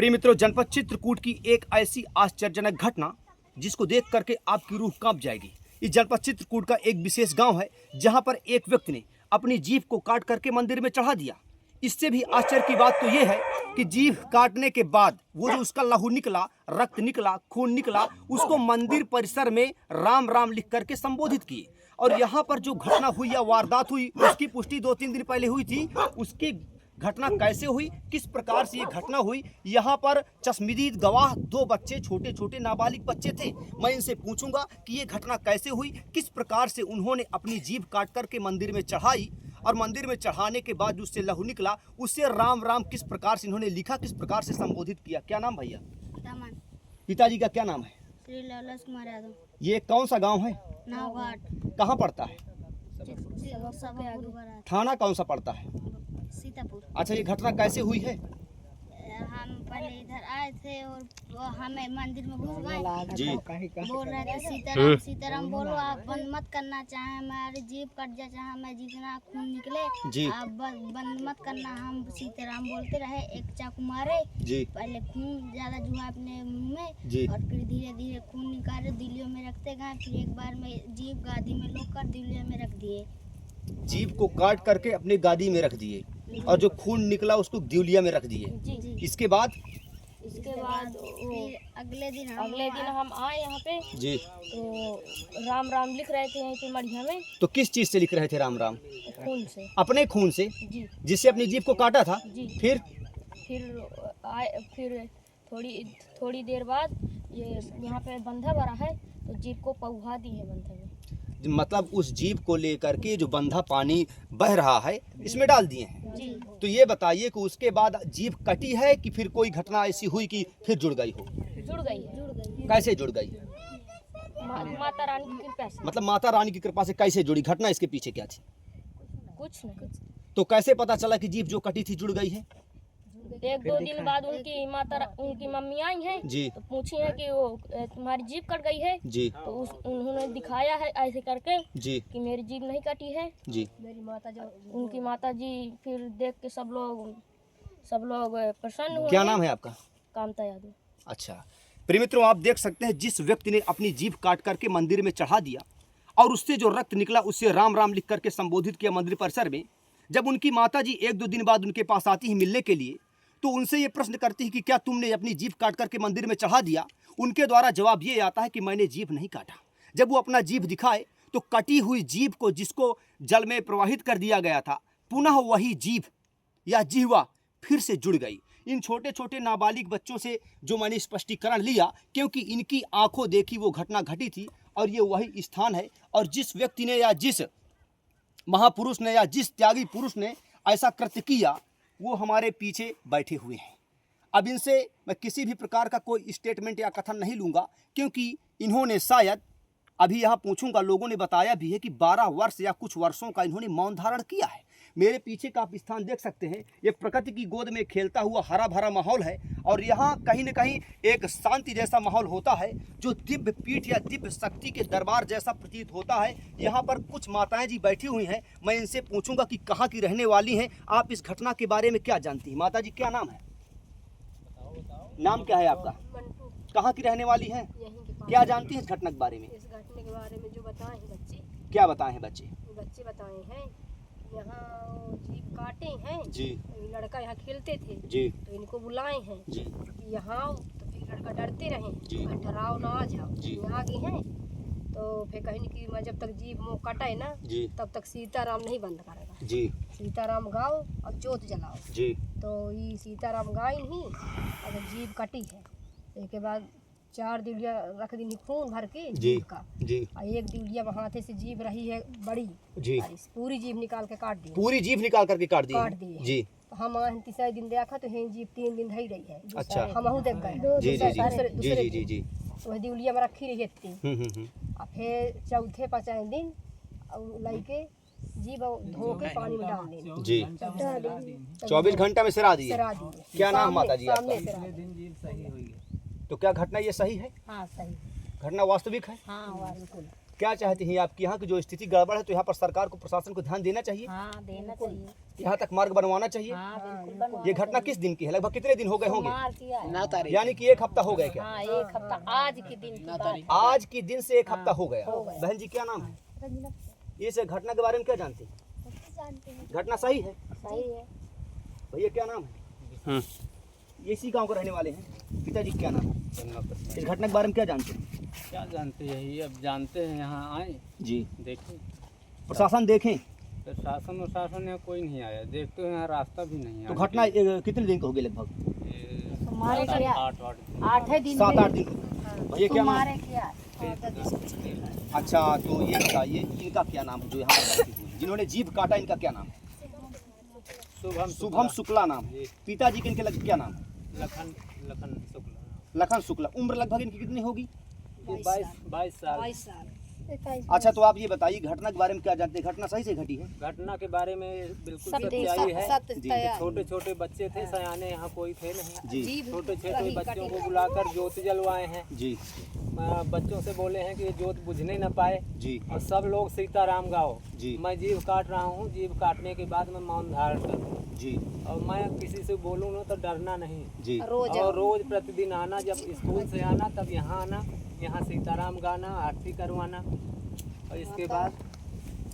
प्रिय मित्रों, जनपद चित्रकूट की एक ऐसी आश्चर्यजनक घटना जिसको देख करके आपकी रूह कांप जाएगी। इस जनपद चित्रकूट का एक विशेष गांव है जहां पर एक व्यक्ति ने अपनी जीभ को काट करके मंदिर में चढ़ा दिया। इससे भी आश्चर्य की बात तो यह है कि जीभ काटने के बाद वो जो उसका लहू निकला, रक्त निकला, खून निकला, उसको मंदिर परिसर में राम राम लिख करके संबोधित किए। और यहाँ पर जो घटना हुई या वारदात हुई उसकी पुष्टि 2-3 दिन पहले हुई थी। उसकी घटना कैसे हुई, किस प्रकार से ये घटना हुई, यहाँ पर चश्मदीद गवाह 2 बच्चे, छोटे छोटे नाबालिग बच्चे थे। मैं इनसे पूछूंगा कि ये घटना कैसे हुई, किस प्रकार से उन्होंने अपनी जीभ काट करके मंदिर में चढ़ाई और मंदिर में चढ़ाने के बाद उससे लहू निकला, उससे राम राम किस प्रकार से इन्होंने लिखा, किस प्रकार से संबोधित किया। क्या नाम भैया? पिताजी का क्या नाम है? श्री लवलेश कुमार यादव। ये कौन सा गाँव है? नावघाट। कहाँ पड़ता है? थाना कौन सा पड़ता है? सीतापुर। अच्छा, ये घटना कैसे हुई है? हम पहले इधर आए थे और वो हमें मंदिर में घुस गए जी। बोल रहे थे सीताराम सीताराम बोलो, आप बंद मत करना चाहे, हमारी जीभ कट जाए, चाहे हमें जितना खून निकले जी। आप बंद मत करना। हम सीताराम बोलते रहे, एक चाकू मारे जी। पहले खून ज्यादा जुआ अपने मुंह में जी। और फिर धीरे धीरे खून निकाले, दिलियों में रखते गए। फिर एक बार में जीभ गादी में लोग कर दिलियों में रख दिए। जीभ को काट करके अपने गादी में रख दिए और जो खून निकला उसको दिवलिया में रख दिए। जी। इसके बाद फिर अगले दिन हम आए यहाँ पे जी, तो राम राम लिख रहे थे यहीं पे मढ़िया में। तो किस चीज से लिख रहे थे राम राम? खून से। अपने खून से, जी। जिससे अपनी जीभ को काटा था। जी। फिर थोड़ी देर बाद ये यहाँ पे बंधा भरा है तो जीभ को पौहा दी है बंधे में। मतलब उस जीभ को लेकर के जो बंधा पानी बह रहा है इसमें डाल दिए हैं। जी। तो ये बताइए कि उसके बाद जीभ कटी है कि फिर कोई घटना ऐसी हुई कि फिर जुड़ गई हो? जुड़ गई है। कैसे जुड़ गई? माता रानी की कृपा से। मतलब माता रानी की कृपा से कैसे जुड़ी? घटना इसके पीछे क्या थी? कुछ नहीं। तो कैसे पता चला कि जीभ जो कटी थी जुड़ गई है? 1-2 दिन बाद उनकी मम्मी आई हैं जी। तो पूछी है कि वो तुम्हारी जीभ कट गई है जी। तो उन्होंने दिखाया है ऐसे करके जी। कि मेरी जीभ नहीं कटी है। जी। उनकी माता जी फिर देख के सब लोग प्रसन्न हुए। क्या नाम है आपका? कामता यादव। अच्छा, प्रिय मित्रों, आप देख सकते हैं जिस व्यक्ति ने अपनी जीभ काट करके मंदिर में चढ़ा दिया और उससे जो रक्त निकला उससे राम राम लिख करके संबोधित किया मंदिर परिसर में। जब उनकी माता जी 1-2 दिन बाद उनके पास आती है मिलने के लिए तो उनसे ये प्रश्न करती है कि क्या तुमने अपनी जीभ काट करके मंदिर में चढ़ा दिया? उनके द्वारा जवाब ये आता है कि मैंने जीभ नहीं काटा। जब वो अपना जीभ दिखाए तो कटी हुई जीभ को, जिसको जल में प्रवाहित कर दिया गया था, पुनः वही जीभ या जिह्वा फिर से जुड़ गई। इन छोटे छोटे नाबालिग बच्चों से जो मैंने स्पष्टीकरण लिया, क्योंकि इनकी आंखों देखी वो घटना घटी थी और ये वही स्थान है। और जिस व्यक्ति ने या जिस महापुरुष ने या जिस त्यागी पुरुष ने ऐसा कृत्य किया वो हमारे पीछे बैठे हुए हैं। अब इनसे मैं किसी भी प्रकार का कोई स्टेटमेंट या कथन नहीं लूँगा, क्योंकि इन्होंने शायद, अभी यहाँ पूछूंगा, लोगों ने बताया भी है कि 12 वर्ष या कुछ वर्षों का इन्होंने मौन धारण किया है। मेरे पीछे का आप स्थान देख सकते हैं, ये प्रकृति की गोद में खेलता हुआ हरा भरा माहौल है और यहाँ कहीं न कहीं एक शांति जैसा माहौल होता है जो दिव्य पीठ या दिव्य शक्ति के दरबार जैसा प्रतीत होता है। यहाँ पर कुछ माताएं जी बैठी हुई हैं, मैं इनसे पूछूंगा कि कहाँ की रहने वाली हैं, आप इस घटना के बारे में क्या जानती हैं? माता जी, क्या नाम है? नाम क्या है आपका? कहाँ की रहने वाली हैं? क्या जानती हैं इस घटना के बारे में? इस घटना के बारे में जो बताए हैं बच्चे। क्या बताए हैं बच्चे? बच्चे बताए हैं यहाँ जीभ काटे हैं जी। लड़का यहाँ खेलते थे जी। तो इनको बुलाए हैं जी। कि यहाँ, तो फिर लड़का डरते रहे जी। डराओ ना आ जाओ। जी। यहाँ गए हैं तो फिर कहीं कि मैं जब तक जीभ मुँह कटे ना जी। तब तक सीताराम नहीं बंद करेगा। जी। सीताराम गाओ और जोत जलाओ। जी। तो ये सीताराम गाय ही अगर जीभ कटी है एक के बाद 4 दिवलिया रख दी खून भर के जी। जीभ का। जी। और 1 दिवलिया हाथे से जीभ रही है बड़ी। जी। और इस पूरी जीभ निकाल के काट दी। पूरी जीभ निकाल करके काट दी? जी। हम तीसरे दिन देखा तो है जीभ 3 दिन रही रही है। अच्छा। हम देख गए। जी। जी। जी। जी। जी। जी। वह दिवलिया में रखी रही थी। और फिर चौथे 5 दिन लइके जीभ धो के पानी में डाल दी। जी। 24 घंटा में सिरा दिए? क्या नाम माता जी आपका? तो क्या घटना ये सही है? हाँ सही। घटना वास्तविक है? हाँ बिल्कुल। क्या चाहते हैं आपकी यहाँ की जो स्थिति गड़बड़ है, तो यहाँ पर सरकार को, प्रशासन को ध्यान देना चाहिए, हाँ देना चाहिए। यहाँ तक मार्ग बनवाना चाहिए। हाँ बिल्कुल बनवा। ये घटना किस दिन की है? लगभग कितने दिन हो गए होंगे? मार किया है। यानी कि 1 हफ्ता हो गया क्या? हाँ 1 हफ्ता आज के दिन की बात है। आज के दिन से 1 हफ्ता हो गया। बहन जी क्या नाम है? इस घटना के बारे में क्या जानते हैं? घटना सही है? सही है। भैया क्या नाम है? ये इसी गांव के रहने वाले हैं। पिताजी क्या नाम है? इस घटना के बारे में क्या जानते हैं? क्या जानते हैं, ये अब जानते हैं, यहाँ आए जी, देखें। प्रशासन देखें तो शासन और शासन यहाँ कोई नहीं आया, देखते हैं यहाँ रास्ता भी नहीं तो आया। घटना कितने दिन की होगी? लगभग तुम्हारे क्या 8 दिन 7-8 दिन। भैया क्या नाम? तुम्हारे क्या अच्छा, तो ये बताइए इनका क्या नाम है जो यहाँ पर बैठे हुए हैं, जिन्होंने जीभ काटा, इनका क्या नाम है? शुभम शुक्ला नाम है। पिताजी के इनके क्या नाम है? लखन शुक्ला। लखन शुक्ला। उम्र लगभग इनकी कितनी होगी? 22 साल। अच्छा, तो आप ये बताइए घटना के बारे में क्या जानते हैं? घटना सही से घटी है? घटना के बारे में बिल्कुल सब सच्चाई है। जी, छोटे छोटे बच्चे थे, सयाने यहाँ कोई थे नहीं। जी छोटे छोटे बच्चों को बुलाकर जोत जलवाए हैं। जी बच्चों से बोले हैं कि ये जोत बुझने न पाए, जी और सब लोग सीताराम गाओ। जी मैं जीभ काट रहा हूँ, जीभ काटने के बाद मैं मौन धारण करूँ, जी और मैं किसी से बोलूँ ना तो डरना नहीं। जी और रोज प्रतिदिन आना, जब स्कूल से आना तब यहाँ आना, यहाँ सीताराम गाना, आरती करवाना, और इसके बाद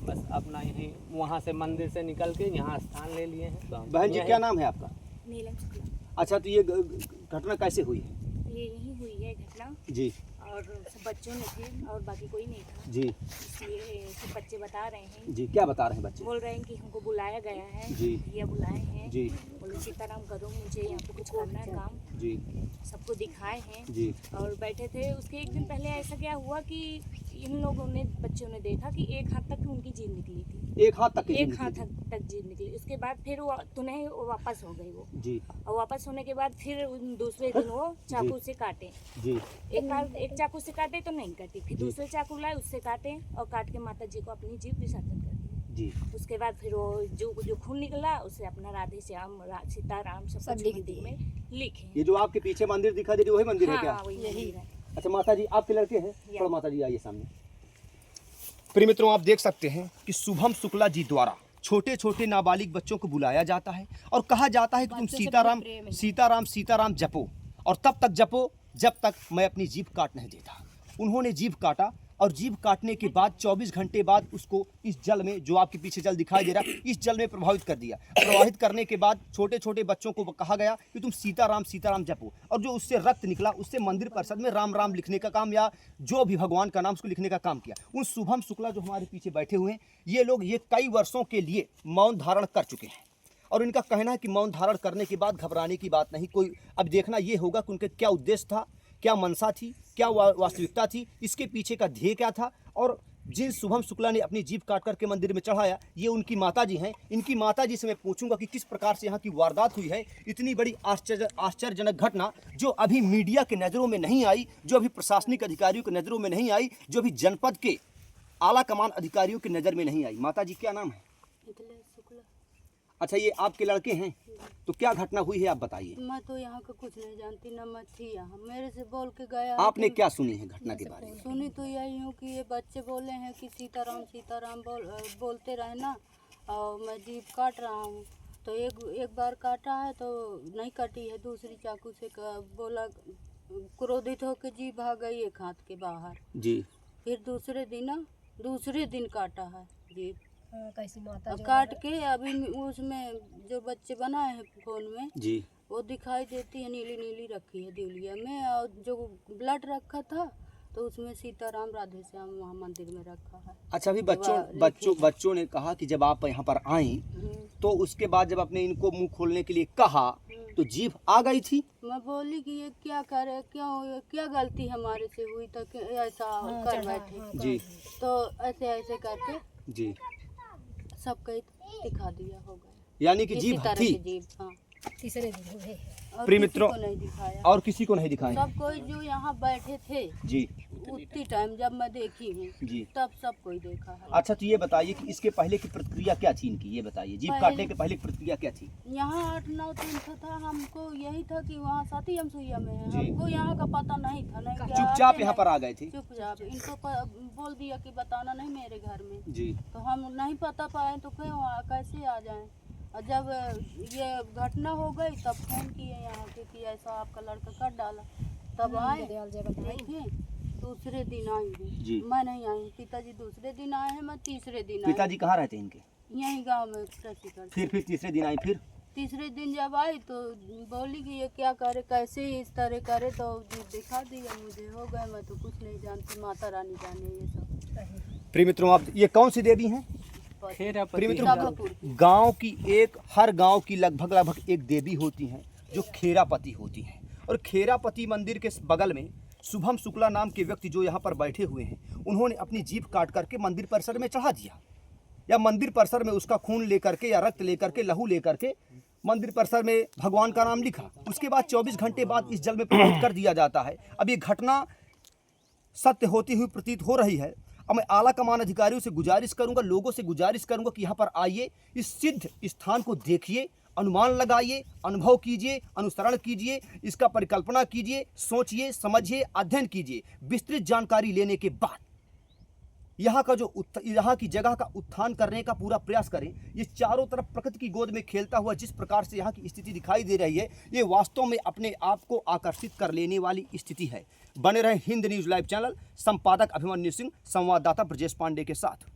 बस अपना यहीं वहाँ से मंदिर से निकल के यहाँ स्थान ले लिए हैं। बहन जी क्या नाम है आपका? नीलम शुक्ला। अच्छा, तो ये घटना कैसे हुई है? ये यही हुई है घटना, जी और सब बच्चों ने थे और बाकी कोई नहीं था, जी इसलिए सब बच्चे बता रहे हैं, जी क्या बता रहे हैं बच्चे? बोल रहे हैं कि हमको बुलाया गया है, जी। ये बुलाए हैं, जी बोले सीताराम करो, मुझे यहाँ पे कुछ करना है काम, जी सबको दिखाए हैं जी और बैठे थे। उसके एक दिन पहले ऐसा क्या हुआ कि इन लोगों ने, बच्चों ने देखा कि 1 हाथ तक उनकी जीभ निकली थी, 1 हाथ तक की 1 जीभ हाथ निकली। तक जीभ निकली। उसके बाद फिर वो तुन्हें वापस हो गई वो, जी और वापस होने के बाद फिर दूसरे दिन वो चाकू से काटे। जी एक चाकू से काटे तो नहीं कटी, फिर जी। दूसरे चाकू लाए, उससे काटे और काट के माता जी को अपनी जीभ विसर्जन कर दी। जी उसके बाद फिर वो जो खून निकला उसे अपना राधे श्याम सीताराम सब कुछ लिख मंदिर दिए। में लिखे। ये जो आपके पीछे मंदिर दिखा दे रही है, वही मंदिर है क्या? हाँ, वही मंदिर है। अच्छा माता जी आपके लड़के हैं? थोड़ा माता जी आइए सामने। प्रिय मित्रों, आप देख सकते हैं कि शुभम शुक्ला जी द्वारा छोटे छोटे नाबालिग बच्चों को बुलाया जाता है और कहा जाता है कि तुम सीताराम सीताराम सीताराम जपो, और तब तक जपो जब तक मैं अपनी जीभ काट नहीं देता। उन्होंने जीभ काटा और जीभ काटने के बाद 24 घंटे बाद उसको इस जल में, जो आपके पीछे जल दिखाई दे रहा है, इस जल में प्रभावित कर दिया। प्रवाहित करने के बाद छोटे छोटे बच्चों को कहा गया कि तुम सीताराम सीताराम जपो, और जो उससे रक्त निकला उससे मंदिर परिषद में राम राम लिखने का काम, या जो भी भगवान का नाम उसको लिखने का काम किया। उन शुभम शुक्ला जो हमारे पीछे बैठे हुए हैं, ये लोग ये कई वर्षों के लिए मौन धारण कर चुके हैं, और इनका कहना है कि मौन धारण करने के बाद घबराने की बात नहीं कोई। अब देखना ये होगा कि उनके क्या उद्देश्य था, क्या मनसा थी, क्या वास्तविकता थी, इसके पीछे का ध्येय क्या था। और जिन शुभम शुक्ला ने अपनी जीभ काट करके मंदिर में चढ़ाया, ये उनकी माताजी हैं। इनकी माताजी से मैं पूछूंगा कि किस प्रकार से यहाँ की वारदात हुई है। इतनी बड़ी आश्चर्यजनक घटना जो अभी मीडिया के नज़रों में नहीं आई, जो अभी प्रशासनिक अधिकारियों की नज़रों में नहीं आई, जो अभी जनपद के आला कमान अधिकारियों की नज़र में नहीं आई। माताजी क्या नाम है? अच्छा, ये आपके लड़के हैं, तो क्या घटना हुई है आप बताइए। मैं तो यहाँ का कुछ नहीं जानती, न मैं थी यहाँ, मेरे से बोल के गया। आपने क्या सुनी है घटना के बारे में? सुनी तो यही हूँ कि ये बच्चे बोले हैं कि सीताराम सीताराम बोलते रहे ना, और मैं जीभ काट रहा हूँ। तो एक बार काटा है तो नहीं कटी है, दूसरी चाकू से बोला, क्रोधित होकर जीभ आ गई 1 हाथ के बाहर। जी फिर दूसरे दिन काटा है जीभ, कैसी माता और काट के अभी उसमें जो बच्चे बनाए हैं फोन में, जी वो दिखाई देती है, नीली नीली रखी है दिवलिया में, और जो ब्लड रखा था तो उसमें सीताराम राधे श्याम वहाँ मंदिर में रखा है। अच्छा, अभी बच्चों ने कहा कि जब आप यहाँ पर आई तो उसके बाद जब आपने इनको मुंह खोलने के लिए कहा तो जीभ आ गई थी। मैं बोली कि ये क्या करे, क्यों, क्या गलती हमारे से हुई तो ऐसा कर बैठे। जी तो ऐसे करके जी सब कहीं दिखा दिया, हो गया। यानी कि किसी जीभ तरह थी। की जीभ, हाँ। तीसरे दिन हुए। और प्रिय किसी मित्रों, को नहीं दिखाया, और किसी को नहीं दिखाया। सब कोई जो यहाँ बैठे थे जी उतनी टाइम जब मैं देखी हूँ जी। तब सब कोई देखा है। अच्छा तो ये बताइए कि इसके पहले की प्रतिक्रिया क्या थी इनकी, ये बताइए जीभ काटने के पहले की प्रतिक्रिया क्या थी? यहाँ 8-9 दिन था, हमको यही था कि वहाँ साथी हम सुइया में है, जी। हमको यहाँ का पता नहीं था, नहीं क्या चुपचाप आते यहाँ हैं। पर आ गए थे? चुपचाप इनको बोल दिया कि बताना नहीं मेरे घर में, जी। तो हम नहीं पता पाए तो क्यों कैसे आ जाएं। और जब ये घटना हो गई तब फोन किए यहाँ के कि ऐसा आपका लड़का काट डाला, तब आए देखे, दूसरे दिन आई जी। हूँ, मैं नहीं आई, पिताजी दूसरे दिन आए हैं, मैं तीसरे दिन आई। पिताजी कहाँ रहते हैं इनके? यहीं गांव में कृषि करते। फिर तीसरे दिन आई, फिर तीसरे दिन जब आई तो बोली कि ये क्या करे, कैसे इस तरह करे, तो दिखा दिया मुझे, हो गए, मैं तो कुछ नहीं जानती, माता रानी जाने ये सब। प्रिय मित्रों आप ये कौन सी देवी हैं? प्रिय मित्रों गांव की हर गांव की लगभग एक देवी होती हैं जो खेरापति होती हैं, और खेरापति मंदिर के बगल में शुभम शुक्ला नाम के व्यक्ति जो यहाँ पर बैठे हुए हैं, उन्होंने अपनी जीभ काट करके मंदिर परिसर में चढ़ा दिया, या मंदिर परिसर में उसका खून लेकर के या रक्त लेकर के लहू लेकर के मंदिर परिसर में भगवान का नाम लिखा। उसके बाद 24 घंटे बाद इस जल में प्रवाहित कर दिया जाता है। अब ये घटना सत्य होती हुई प्रतीत हो रही है। अब मैं आला कमान अधिकारियों से गुजारिश करूंगा, लोगों से गुजारिश करूंगा कि यहाँ पर आइए, इस सिद्ध स्थान को देखिए, अनुमान लगाइए, अनुभव कीजिए, अनुसरण कीजिए, इसका परिकल्पना कीजिए, सोचिए, समझिए, अध्ययन कीजिए। विस्तृत जानकारी लेने के बाद यहाँ की जगह का उत्थान करने का पूरा प्रयास करें। ये चारों तरफ प्रकृति की गोद में खेलता हुआ जिस प्रकार से यहाँ की स्थिति दिखाई दे रही है, ये वास्तव में अपने आप को आकर्षित कर लेने वाली स्थिति है। बने रहे हिंद न्यूज़ लाइव चैनल, संपादक अभिमन्यु सिंह, संवाददाता ब्रजेश पांडे के साथ।